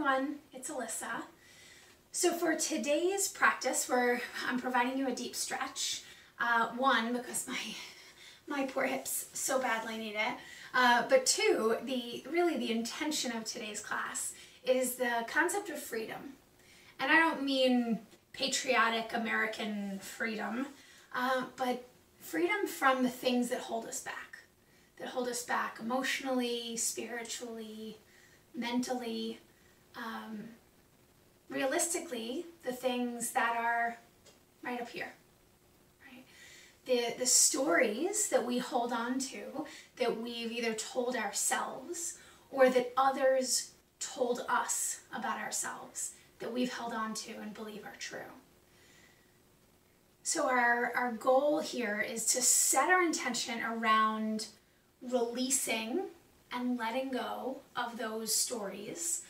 everyone, it's Alyssa. So for today's practice, I'm providing you a deep stretch. One, because my poor hips so badly need it. But two, the intention of today's class is the concept of freedom. And I don't mean patriotic American freedom, but freedom from the things that hold us back emotionally, spiritually, mentally, realistically, the things that are right up here, right? The stories that we hold on to, that we've either told ourselves or that others told us about ourselves, that we've held on to and believe are true. So our goal here is to set our intention around releasing and letting go of those stories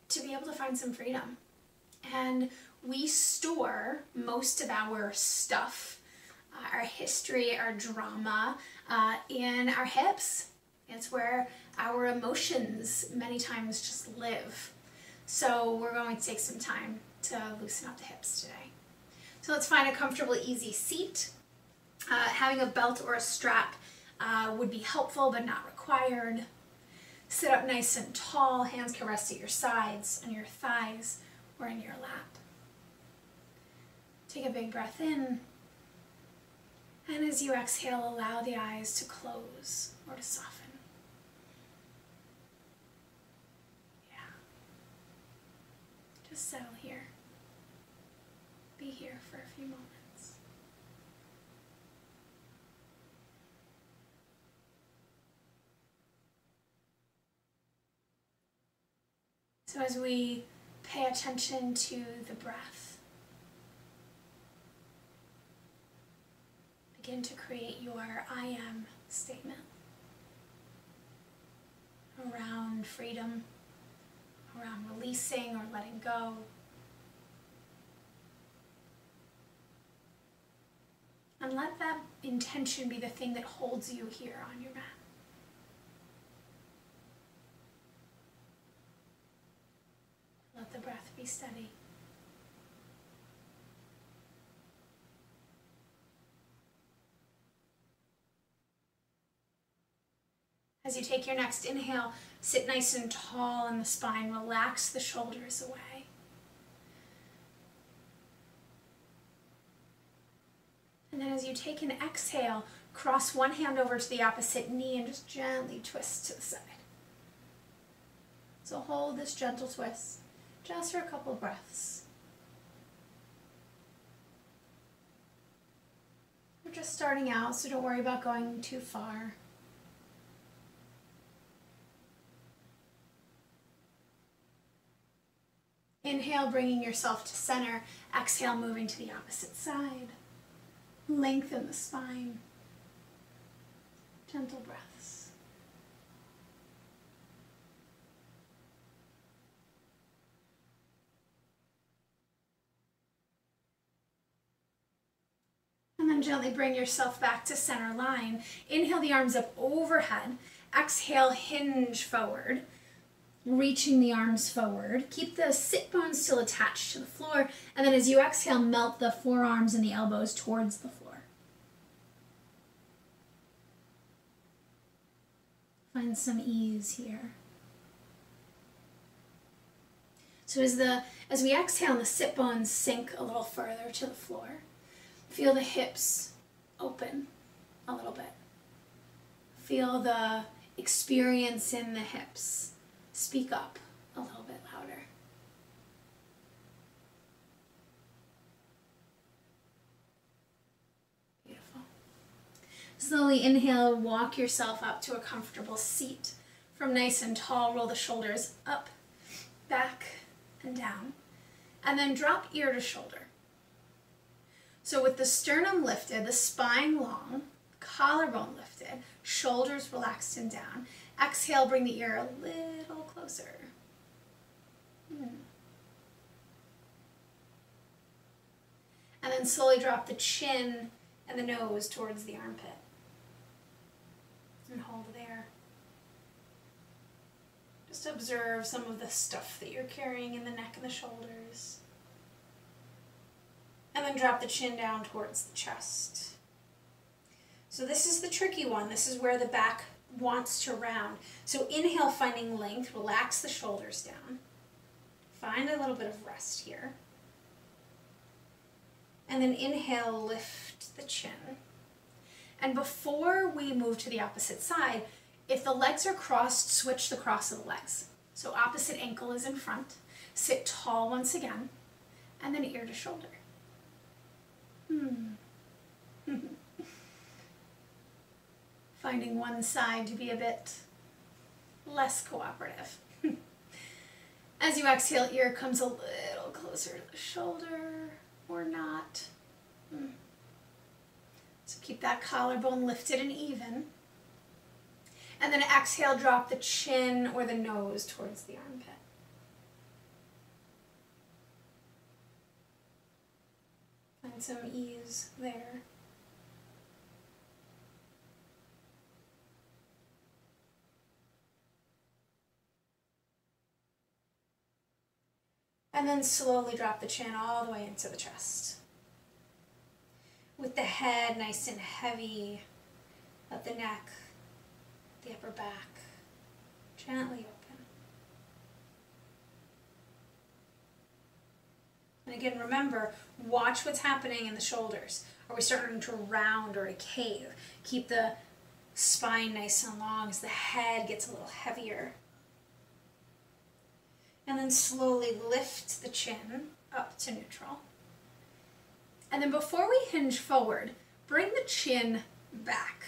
to be able to find some freedom. And we store most of our stuff, our history, our drama, in our hips. It's where our emotions many times just live. So we're going to take some time to loosen up the hips today. So let's find a comfortable, easy seat. Having a belt or a strap would be helpful but not required. Sit up nice and tall. Hands can rest at your sides, on your thighs, or in your lap. Take a big breath in. And as you exhale, allow the eyes to close or to soften. Yeah. Just settle here. Be here for a few moments. So as we pay attention to the breath, begin to create your I am statement around freedom, around releasing or letting go. And let that intention be the thing that holds you here on your mat. Let the breath be steady. As you take your next inhale, sit nice and tall in the spine. Relax the shoulders away. And then as you take an exhale, cross one hand over to the opposite knee and just gently twist to the side. So hold this gentle twist just for a couple of breaths. We're just starting out, so don't worry about going too far. Inhale, bringing yourself to center. Exhale, moving to the opposite side. Lengthen the spine. Gentle breaths. And then gently bring yourself back to center line. Inhale the arms up overhead. Exhale, hinge forward. Reaching the arms forward. Keep the sit bones still attached to the floor. And then as you exhale, melt the forearms and the elbows towards the floor. Find some ease here. So as we exhale, the sit bones sink a little further to the floor. Feel the hips open a little bit. Feel the experience in the hips. Speak up a little bit louder. Beautiful. Slowly inhale, walk yourself up to a comfortable seat. From nice and tall, roll the shoulders up, back, and down. And then drop ear to shoulder. So with the sternum lifted, the spine long, collarbone lifted, shoulders relaxed and down. Exhale, bring the ear a little closer. And then slowly drop the chin and the nose towards the armpit. And hold there. Just observe some of the stuff that you're carrying in the neck and the shoulders. And then drop the chin down towards the chest. So this is the tricky one. This is where the back wants to round. So inhale, finding length, relax the shoulders down. Find a little bit of rest here. And then inhale, lift the chin. And before we move to the opposite side, if the legs are crossed, switch the cross of the legs. So opposite ankle is in front. Sit tall once again, and then ear to shoulder. Finding one side to be a bit less cooperative. As you exhale, ear comes a little closer to the shoulder, or not. So keep that collarbone lifted and even. And then exhale, drop the chin or the nose towards the armpit. Find some ease there. And then slowly drop the chin all the way into the chest. With the head nice and heavy, let the neck, the upper back, gently open. And again, remember, watch what's happening in the shoulders. Are we starting to round or to cave? Keep the spine nice and long as the head gets a little heavier. And then slowly lift the chin up to neutral. And then before we hinge forward, bring the chin back.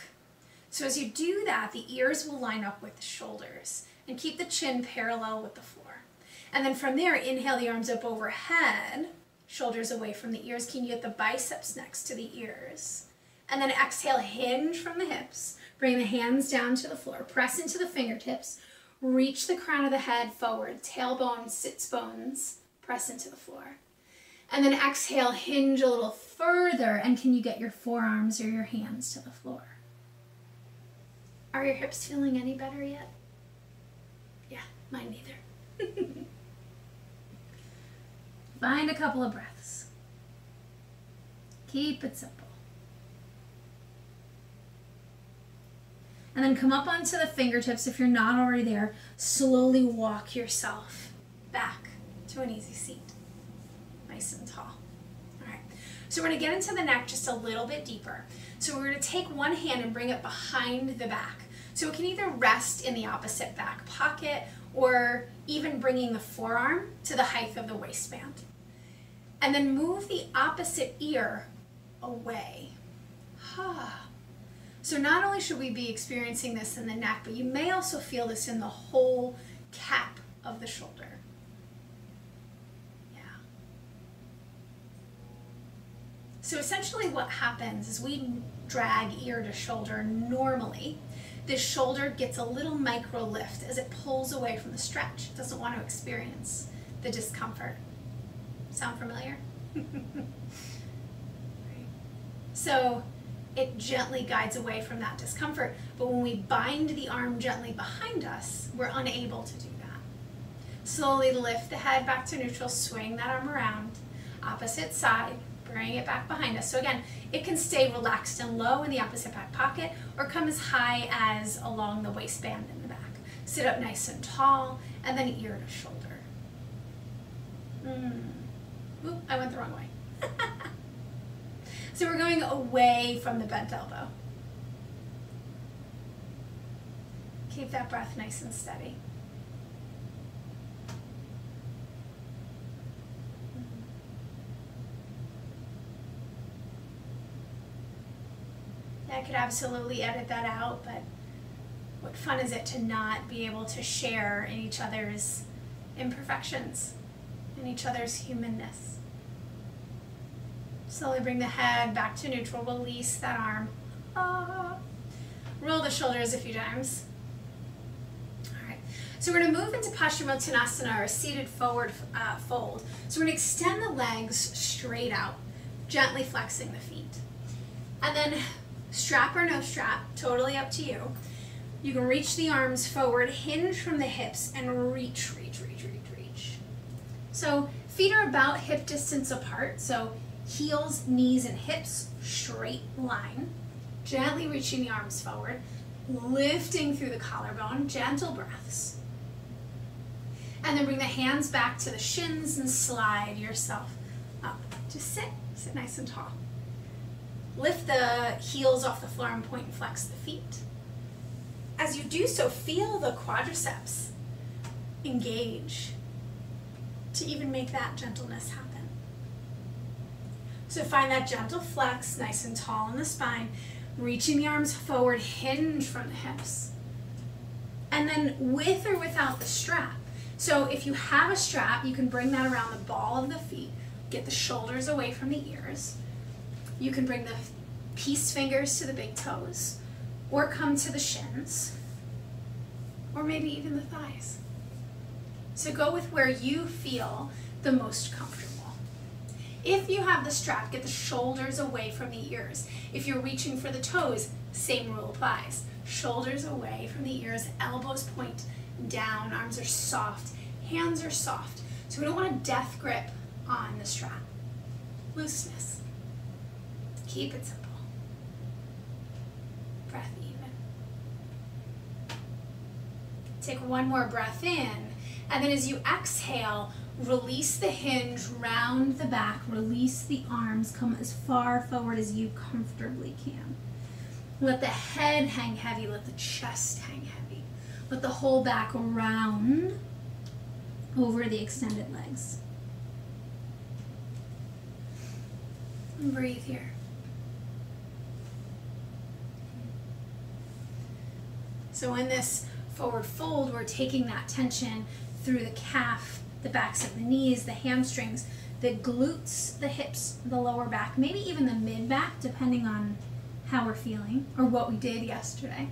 So as you do that, the ears will line up with the shoulders and keep the chin parallel with the floor. And then from there, inhale the arms up overhead, shoulders away from the ears. Can you get the biceps next to the ears? And then exhale, hinge from the hips. Bring the hands down to the floor. Press into the fingertips. Reach the crown of the head forward. Tailbone, sits bones. Press into the floor. And then exhale, hinge a little further. And can you get your forearms or your hands to the floor? Are your hips feeling any better yet? Yeah, mine neither. Find a couple of breaths. Keep it simple. And then come up onto the fingertips if you're not already there. Slowly walk yourself back to an easy seat. Nice and tall. All right. So we're going to get into the neck just a little bit deeper. So we're going to take one hand and bring it behind the back. So it can either rest in the opposite back pocket or even bringing the forearm to the height of the waistband. And then move the opposite ear away. So not only should we be experiencing this in the neck, but you may also feel this in the whole cap of the shoulder. Yeah. So essentially what happens is we drag ear to shoulder normally. This shoulder gets a little micro lift as it pulls away from the stretch. It doesn't want to experience the discomfort. Sound familiar? Right. So it gently guides away from that discomfort, but when we bind the arm gently behind us, we're unable to do that. Slowly lift the head back to neutral, swing that arm around, opposite side, bring it back behind us. So again, it can stay relaxed and low in the opposite back pocket or come as high as along the waistband in the back. Sit up nice and tall, and then ear to shoulder. Oop, I went the wrong way. So we're going away from the bent elbow. Keep that breath nice and steady. Yeah, I could absolutely edit that out, but what fun is it to not be able to share in each other's imperfections, in each other's humanness. Slowly bring the head back to neutral. Release that arm. Roll the shoulders a few times. All right. So we're going to move into Paschimottanasana, or seated forward fold. So we're going to extend the legs straight out, gently flexing the feet. And then strap or no strap, totally up to you. You can reach the arms forward, hinge from the hips, and reach, reach, reach, reach, reach. So feet are about hip distance apart, so heels, knees, and hips, straight line. Gently reaching the arms forward, lifting through the collarbone, gentle breaths. And then bring the hands back to the shins and slide yourself up. Just sit nice and tall. Lift the heels off the floor and point and flex the feet. As you do so, feel the quadriceps engage to even make that gentleness happen. So find that gentle flex, nice and tall in the spine, reaching the arms forward, hinge from the hips. And then with or without the strap. So if you have a strap, you can bring that around the ball of the feet, get the shoulders away from the ears. You can bring the peace fingers to the big toes, or come to the shins, or maybe even the thighs. So go with where you feel the most comfortable. If you have the strap, get the shoulders away from the ears. If you're reaching for the toes, same rule applies. Shoulders away from the ears, elbows point down, arms are soft, hands are soft. So we don't want a death grip on the strap. Looseness. Keep it simple. Breath even. Take one more breath in, and then as you exhale, release the hinge, round the back, release the arms, come as far forward as you comfortably can. Let the head hang heavy, let the chest hang heavy. Let the whole back round over the extended legs. And breathe here. So in this forward fold, we're taking that tension through the calf, the backs of the knees, the hamstrings, the glutes, the hips, the lower back, maybe even the mid back, depending on how we're feeling or what we did yesterday.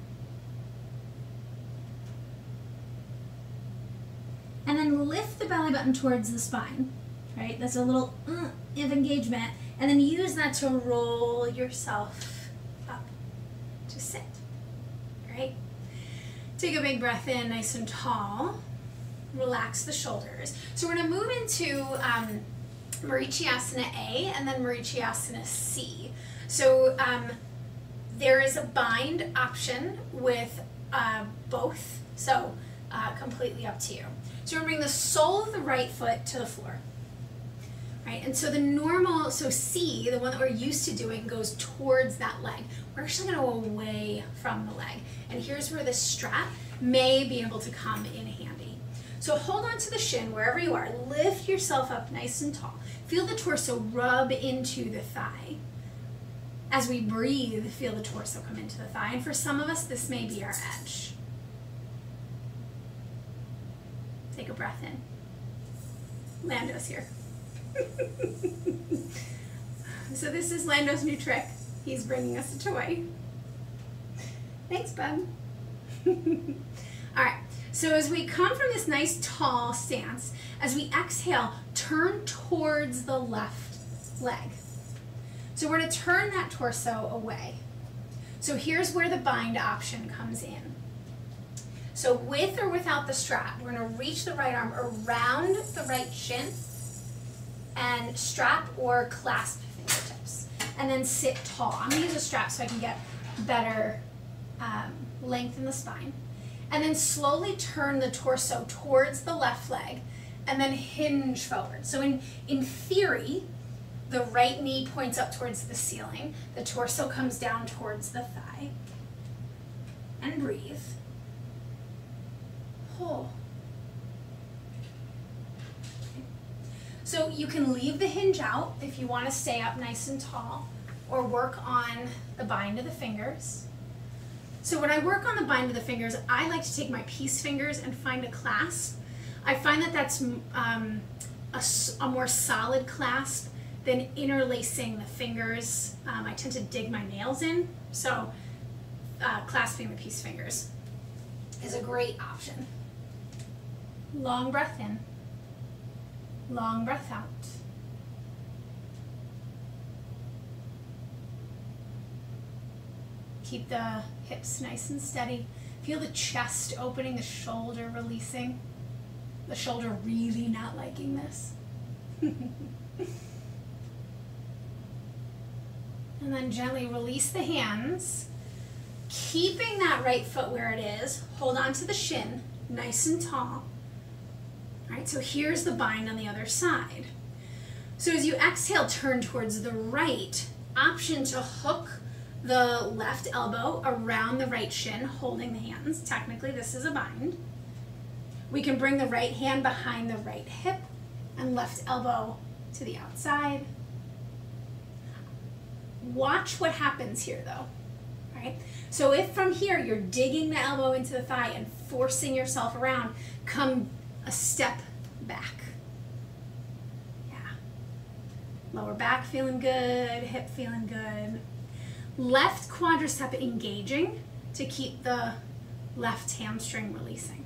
And then lift the belly button towards the spine, right? That's a little of engagement. And then use that to roll yourself up to sit, right? Take a big breath in, nice and tall. Relax the shoulders. So we're going to move into Marichyasana A and then Marichyasana C. So there is a bind option with both, so completely up to you. So we're going to bring the sole of the right foot to the floor. Right? And so the normal, so C, the one that we're used to doing, goes towards that leg. We're actually going to go away from the leg. And here's where the strap may be able to come in handy. So hold on to the shin wherever you are. Lift yourself up nice and tall. Feel the torso rub into the thigh. As we breathe, feel the torso come into the thigh. And for some of us, this may be our edge. Take a breath in. Lando's here. So this is Lando's new trick. He's bringing us a toy. Thanks, bud. All right, so as we come from this nice tall stance, as we exhale, turn towards the left leg. So we're going to turn that torso away. So here's where the bind option comes in. So with or without the strap, we're going to reach the right arm around the right shin and strap or clasp fingertips. And then sit tall. I'm going to use a strap so I can get better length in the spine. And then slowly turn the torso towards the left leg and then hinge forward. So in theory, the right knee points up towards the ceiling. The torso comes down towards the thigh. And breathe. Hold. So you can leave the hinge out if you want to stay up nice and tall, or work on the bind of the fingers. So when I work on the bind of the fingers, I like to take my peace fingers and find a clasp. I find that that's a more solid clasp than interlacing the fingers. I tend to dig my nails in, so clasping the peace fingers is a great option. Long breath in. Long breath out. Keep the hips nice and steady. If Feel the chest opening, the shoulder releasing. The shoulder really not liking this. And then gently release the hands, keeping that right foot where it is. Hold on to the shin, nice and tall. All right, so here's the bind on the other side. So as you exhale, turn towards the right. Option to hook the left elbow around the right shin, holding the hands. Technically, this is a bind. We can bring the right hand behind the right hip and left elbow to the outside. Watch what happens here though, right? So if from here you're digging the elbow into the thigh and forcing yourself around, come a step back. Yeah. Lower back feeling good, hip feeling good. Left quadricep engaging to keep the left hamstring releasing.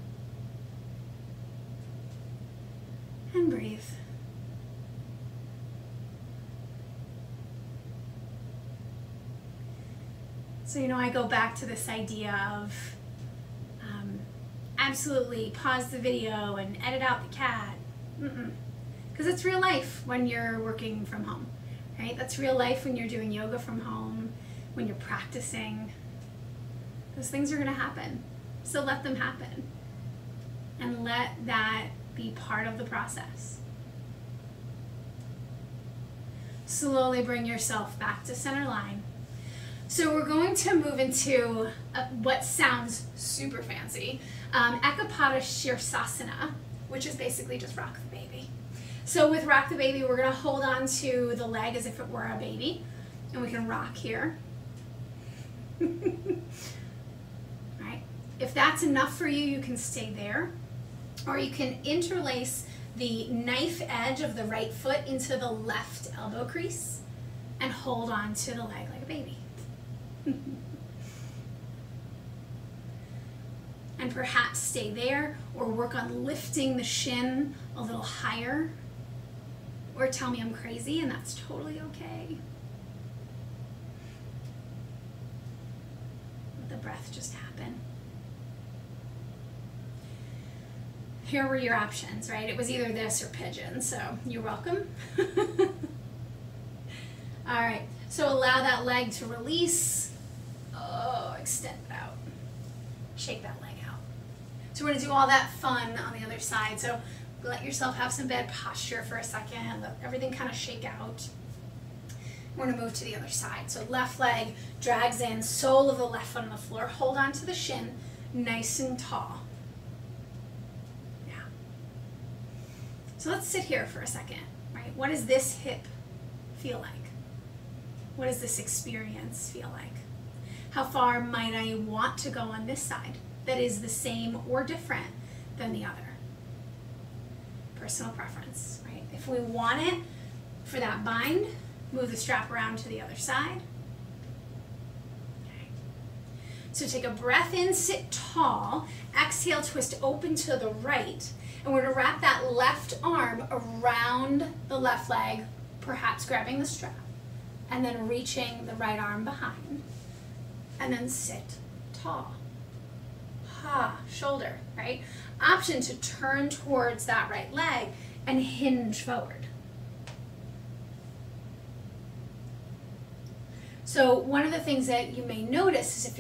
And breathe. So, you know, I go back to this idea of absolutely pause the video and edit out the cat. Because it's real life when you're working from home, right? That's real life when you're doing yoga from home, when you're practicing. Those things are going to happen. So let them happen. And let that be part of the process. Slowly bring yourself back to center line. So we're going to move into what sounds super fancy, Ekapada Shirsasana, which is basically just rock the baby. So with rock the baby, we're going to hold on to the leg as if it were a baby, and we can rock here. All right. If that's enough for you, you can stay there, or you can interlace the knife edge of the right foot into the left elbow crease and hold on to the leg like a baby. And perhaps stay there or work on lifting the shin a little higher, or tell me I'm crazy, and that's totally okay. Let the breath just happen. Here were your options, right? It was either this or pigeon, so you're welcome. All right, so allow that leg to release. Oh, extend it out. Shake that leg out. So we're going to do all that fun on the other side. So let yourself have some bad posture for a second. Let everything kind of shake out. We're going to move to the other side. So left leg drags in, sole of the left foot on the floor. Hold on to the shin, nice and tall. Yeah. So let's sit here for a second, right? What does this hip feel like? What does this experience feel like? How far might I want to go on this side that is the same or different than the other? Personal preference, right? If we want it for that bind, move the strap around to the other side. Okay. So take a breath in, sit tall, exhale, twist open to the right, and we're going to wrap that left arm around the left leg, perhaps grabbing the strap, and then reaching the right arm behind. And then sit tall. Ha, shoulder, right? Option to turn towards that right leg and hinge forward. So one of the things that you may notice is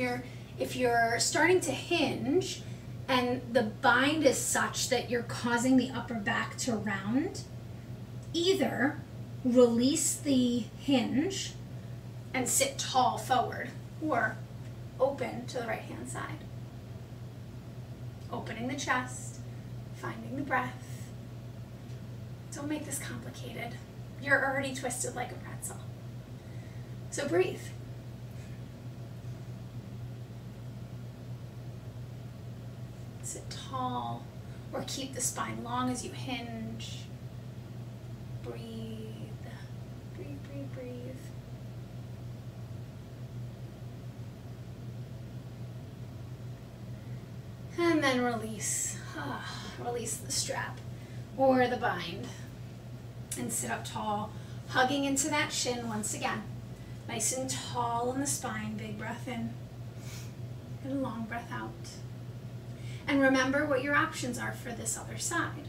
if you're starting to hinge and the bind is such that you're causing the upper back to round, either release the hinge and sit tall forward, or open to the right hand side. Opening the chest, finding the breath. Don't make this complicated. You're already twisted like a pretzel. So breathe. Sit tall, or keep the spine long as you hinge. Breathe. Breathe, breathe, breathe. And then release. Release the strap or the bind. And sit up tall, hugging into that shin once again. Nice and tall on the spine. Big breath in. And a long breath out. And remember what your options are for this other side.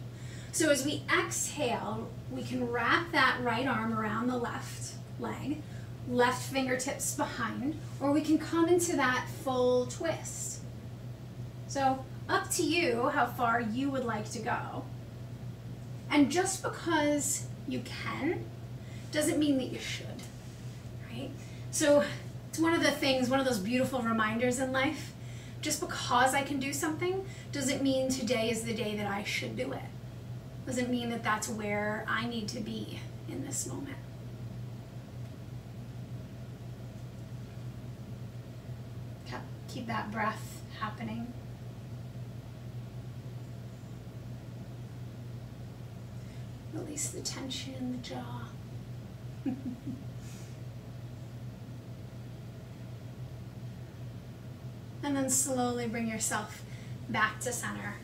So as we exhale, we can wrap that right arm around the left leg, left fingertips behind, or we can come into that full twist. So up to you how far you would like to go. And just because you can doesn't mean that you should, right? So it's one of the things, one of those beautiful reminders in life. Just because I can do something doesn't mean today is the day that I should do it. Doesn't mean that that's where I need to be in this moment. Keep that breath happening. Release the tension in the jaw. And then slowly bring yourself back to center.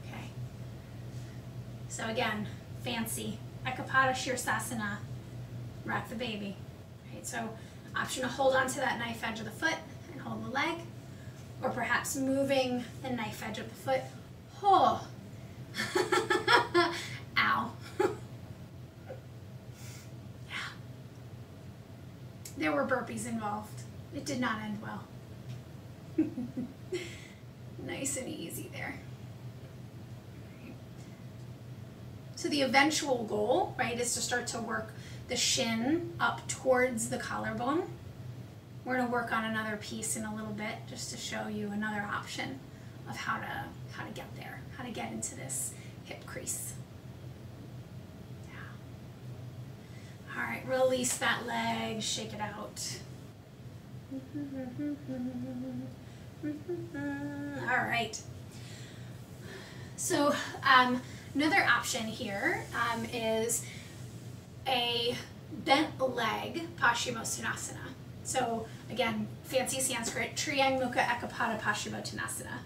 Okay. So again, fancy Ekapada Shirsasana, rock the baby. Right, so option to hold on to that knife edge of the foot and hold the leg, or perhaps moving the knife edge of the foot. Oh. Ow. Yeah. There were burpees involved. It did not end well. Nice and easy there. So the eventual goal, right, is to start to work the shin up towards the collarbone. We're going to work on another piece in a little bit just to show you another option of how to get there, how to get into this hip crease. Yeah. All right, release that leg, shake it out. All right. So another option here is a bent leg Paschimottanasana. So again, fancy Sanskrit, Triyang Mukha Ekapada Paschimottanasana.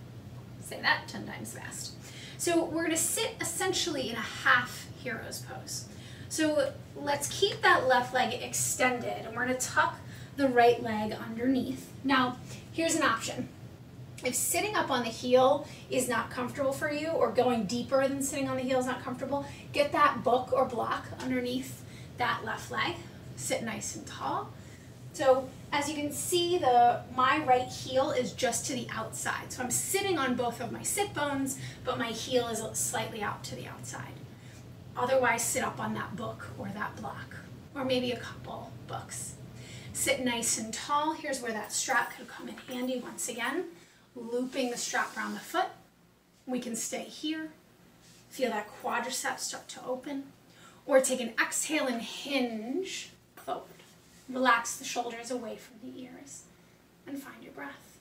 Say that 10 times fast. So we're going to sit essentially in a half hero's pose. So let's keep that left leg extended, and we're going to tuck the right leg underneath. Now, here's an option. If sitting up on the heel is not comfortable for you, or going deeper than sitting on the heel is not comfortable, get that book or block underneath that left leg. Sit nice and tall. So as you can see, my right heel is just to the outside. So I'm sitting on both of my sit bones, but my heel is slightly out to the outside. Otherwise, sit up on that book or that block, or maybe a couple books. Sit nice and tall. Here's where that strap could come in handy once again. Looping the strap around the foot. We can stay here. Feel that quadriceps start to open. Or take an exhale and hinge forward. Relax the shoulders away from the ears and find your breath.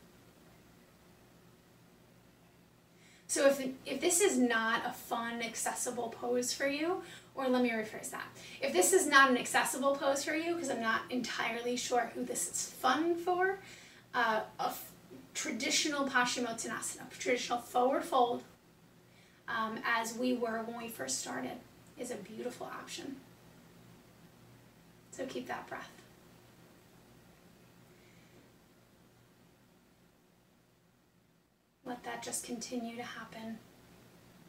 So if this is not a fun, accessible pose for you, or let me rephrase that. If this is not an accessible pose for you, because I'm not entirely sure who this is fun for, traditional Paschimottanasana, traditional forward fold, as we were when we first started, is a beautiful option. So keep that breath. Let that just continue to happen.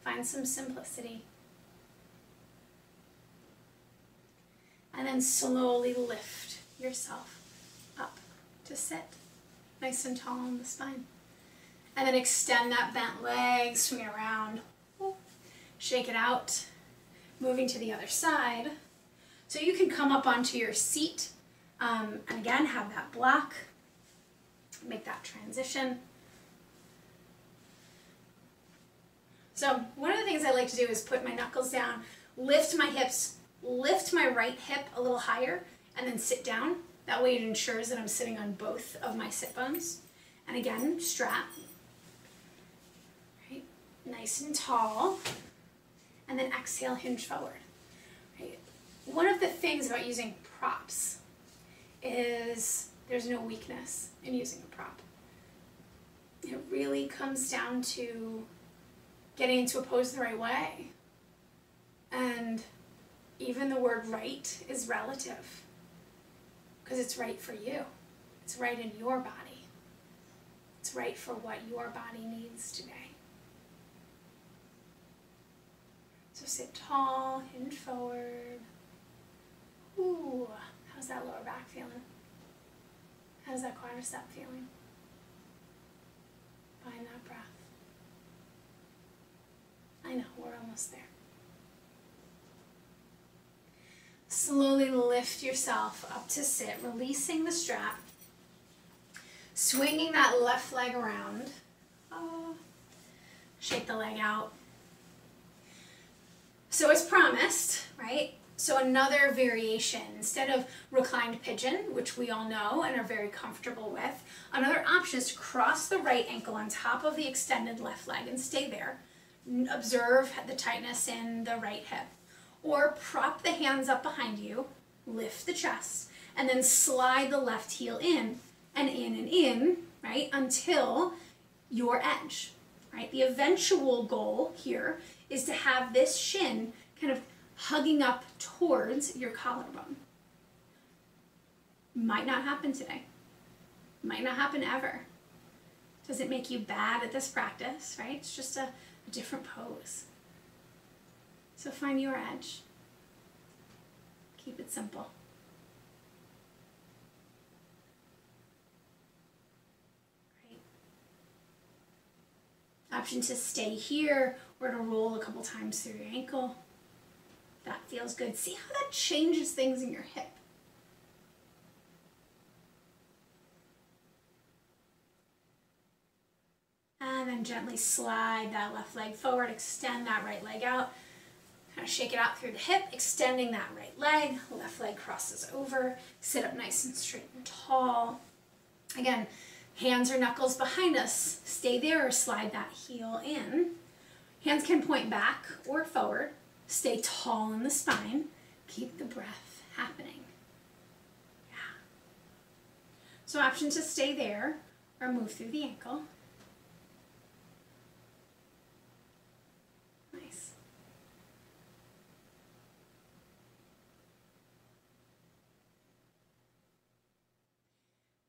Find some simplicity. And then slowly lift yourself up to sit. Nice and tall on the spine. And then extend that bent leg, swing it around. Shake it out. Moving to the other side. So you can come up onto your seat and again have that block. Make that transition. So one of the things I like to do is put my knuckles down, lift my hips, lift my right hip a little higher, and then sit down. That way it ensures that I'm sitting on both of my sit bones. And again, strap. Right? Nice and tall. And then exhale, hinge forward. Right? One of the things about using props is there's no weakness in using a prop. It really comes down to getting into a pose the right way. And even the word right is relative, because it's right for you. It's right in your body. It's right for what your body needs today. sit tall, hinge forward. Ooh, how's that lower back feeling? How's that quadricep feeling? Find that breath. I know, we're almost there. Slowly lift yourself up to sit, releasing the strap, swinging that left leg around. Oh. Shake the leg out. So as promised, right? So another variation, instead of reclined pigeon, which we all know and are very comfortable with, another option is to cross the right ankle on top of the extended left leg and stay there. Observe the tightness in the right hip. Or prop the hands up behind you, lift the chest, and then slide the left heel in, right, until your edge, right? The eventual goal here is to have this shin kind of hugging up towards your collarbone. Might not happen today. Might not happen ever. Doesn't make you bad at this practice, right? It's just a different pose. So find your edge. Keep it simple. Great. Option to stay here or to roll a couple times through your ankle. That feels good. See how that changes things in your hip. And then gently slide that left leg forward, extend that right leg out. Kind of shake it out through the hip, extending that right leg. Left leg crosses over. Sit up nice and straight and tall. Again, hands or knuckles behind us. Stay there or slide that heel in. Hands can point back or forward. Stay tall in the spine. Keep the breath happening. Yeah. So option to stay there or move through the ankle. Nice.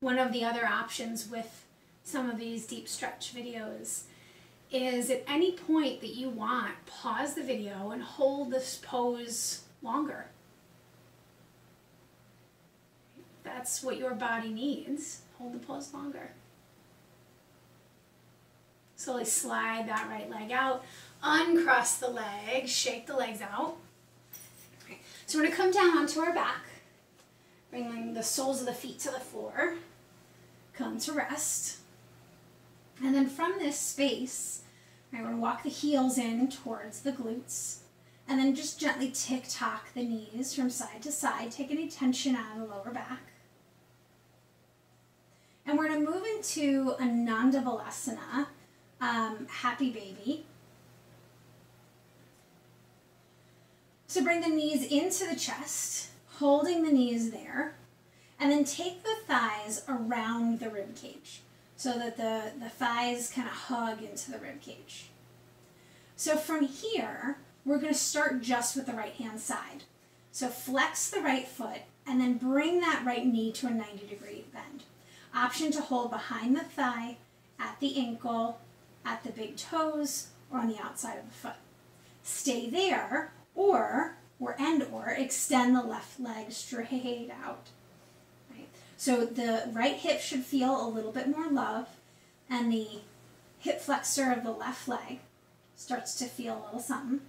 One of the other options with some of these deep stretch videos is at any point that you want, pause the video and hold this pose longer. If that's what your body needs, hold the pose longer. Slowly slide that right leg out, uncross the leg, shake the legs out. Okay. So we're going to come down onto our back, bringing the soles of the feet to the floor, come to rest. And then from this space, right, we're going to walk the heels in towards the glutes, and then just gently tick-tock the knees from side to side, take any tension out of the lower back. And we're going to move into Ananda Valasana, Happy Baby. So bring the knees into the chest, holding the knees there, and then take the thighs around the rib cage, so that the thighs kind of hug into the rib cage. So from here, we're going to start just with the right hand side. So flex the right foot and then bring that right knee to a 90-degree bend. Option to hold behind the thigh, at the ankle, at the big toes, or on the outside of the foot. Stay there, or extend the left leg straight out. So the right hip should feel a little bit more love, and the hip flexor of the left leg starts to feel a little something.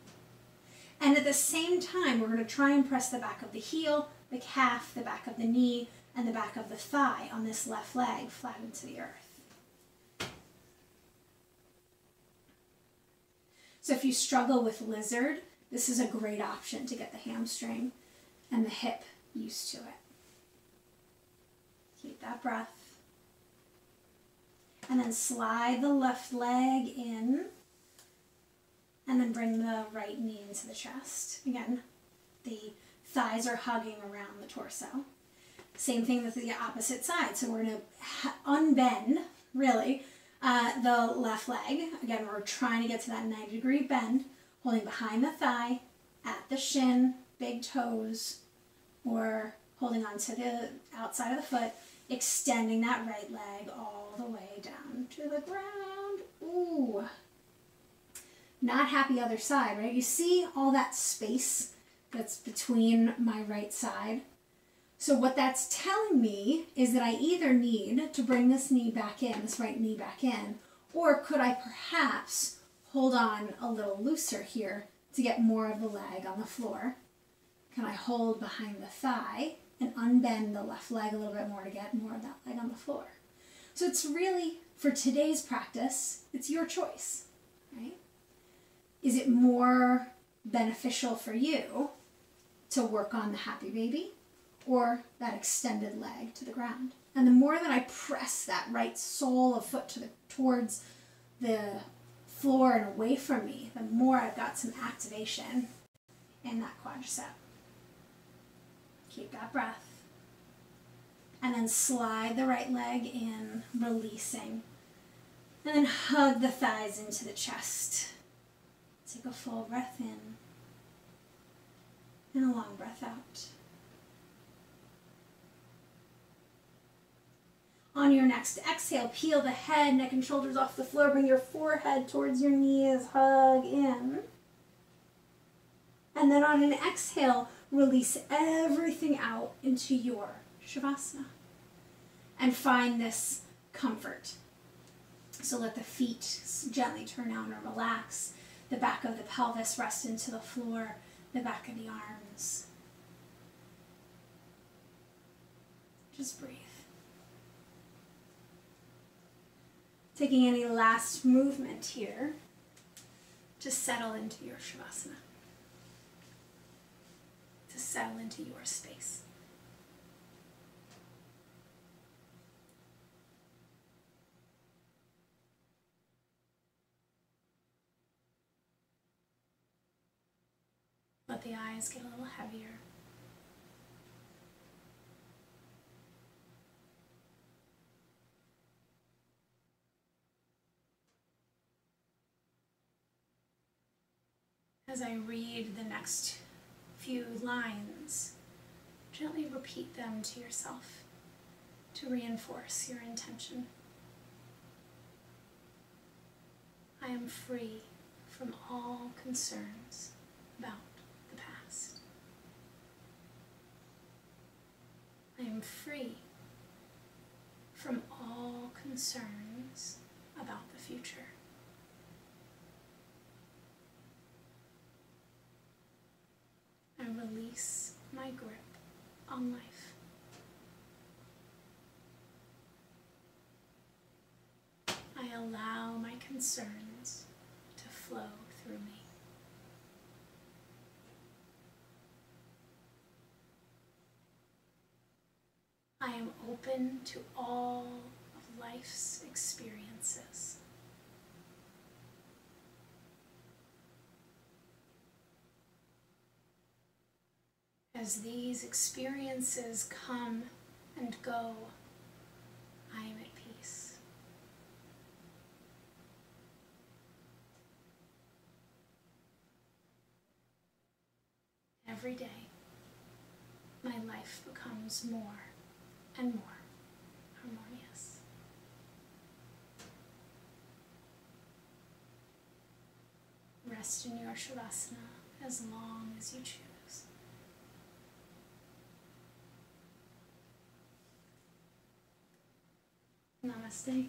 And at the same time, we're going to try and press the back of the heel, the calf, the back of the knee, and the back of the thigh on this left leg flat into the earth. So if you struggle with lizard, this is a great option to get the hamstring and the hip used to it. Keep that breath. And then slide the left leg in. And then bring the right knee into the chest. Again, the thighs are hugging around the torso. Same thing with the opposite side. So we're going to unbend, really, the left leg. Again, we're trying to get to that 90-degree bend, holding behind the thigh, at the shin, big toes, or holding onto the outside of the foot, extending that right leg all the way down to the ground. Ooh. Not happy other side, right? You see all that space that's between my right side? So what that's telling me is that I either need to bring this knee back in, this right knee back in, or could I perhaps hold on a little looser here to get more of the leg on the floor? Can I hold behind the thigh and unbend the left leg a little bit more to get more of that leg on the floor? So it's really, for today's practice, it's your choice, right? Is it more beneficial for you to work on the happy baby or that extended leg to the ground? And the more that I press that right sole of foot towards the floor and away from me, the more I've got some activation in that quadricep. Keep that breath. And then slide the right leg in, releasing. And then hug the thighs into the chest. Take a full breath in and a long breath out. On your next exhale, peel the head, neck and shoulders off the floor. Bring your forehead towards your knees. Hug in. And then on an exhale, release everything out into your Shavasana. And find this comfort. So let the feet gently turn out and relax. The back of the pelvis rest into the floor. The back of the arms. Just breathe. Taking any last movement here, just settle into your Shavasana. To settle into your space. Let the eyes get a little heavier. As I read the next few lines, gently repeat them to yourself to reinforce your intention. I am free from all concerns about the past. I am free from all concerns about the future. I release my grip on life. I allow my concerns to flow through me. I am open to all of life's experiences. As these experiences come and go, I am at peace. Every day, my life becomes more and more harmonious. Rest in your Shavasana as long as you choose. Namaste.